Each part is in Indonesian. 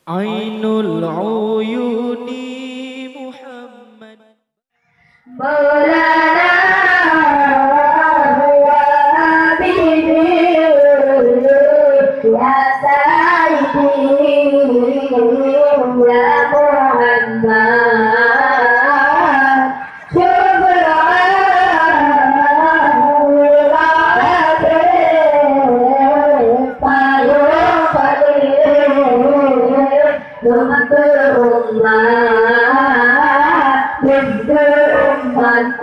Ainul Uyuni Muhammad Maulana ya Habibi ya Sayyidi ya Muhammad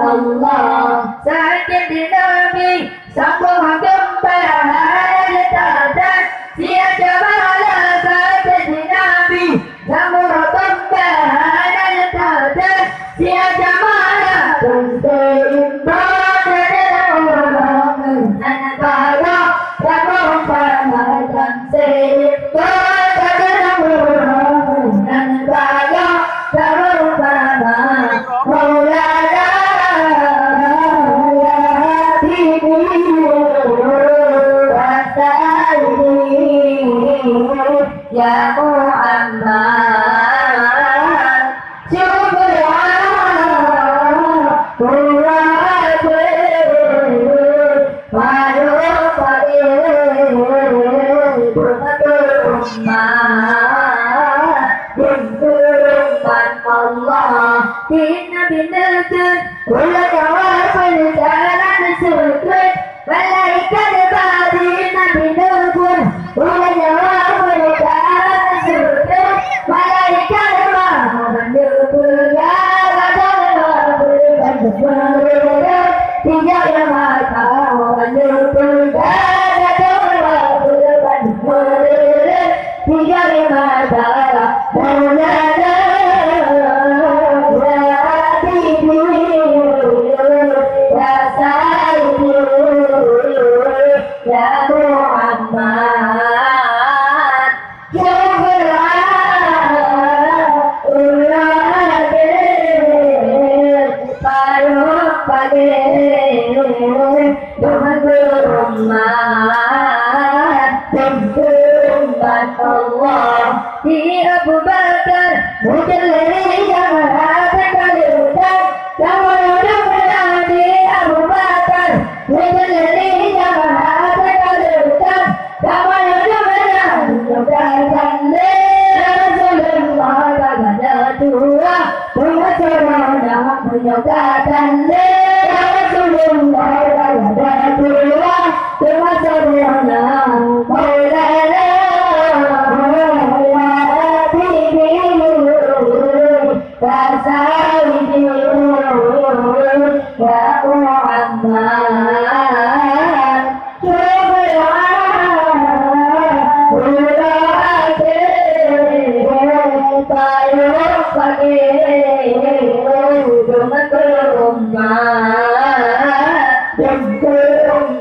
Allah sakit di Nabi sambung kembali datang siapa malah sakit di Nabi sambung kembali datang siapa malah seimbang anak bawa sambung pemadan seimbang anak bawa sambung pemadan Maulana ya Muhammad Allah Bina binatun Ulah jawab perjalanan sukun Malaikat badina binatun Ulah jawab perjalanan sukun Malaikat badina ya Gadal berbantu tiga yang mata berbantu Gadal berbantu tiga yang mata Maulana ya Muhammad ya Allah di Abu Bakar mujallari yang ada kaliutan yang ada di Abu Bakar mujallari yang ada kaliutan yang ada berani Rasulullah ada dua pengacara menyatakan Rasulullah ada dua pengacara Maulana ya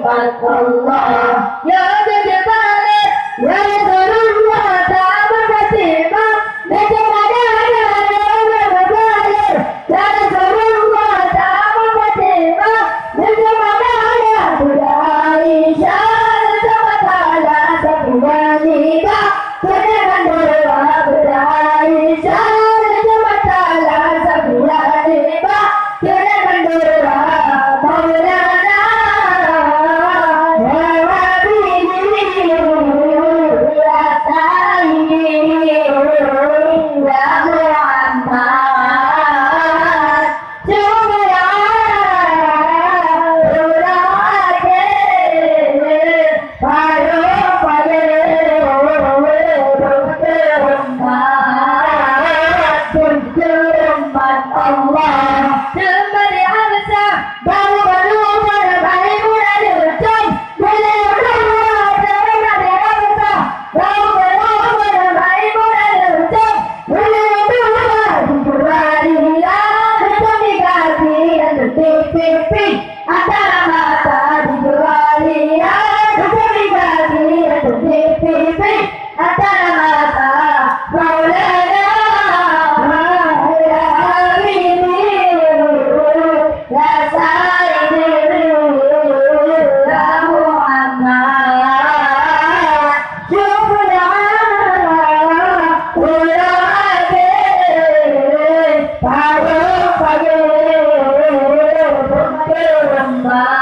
Muhammad Allah ya jadi balik ya Rasulullah tak berketimbang Maulana ya Habibi Allah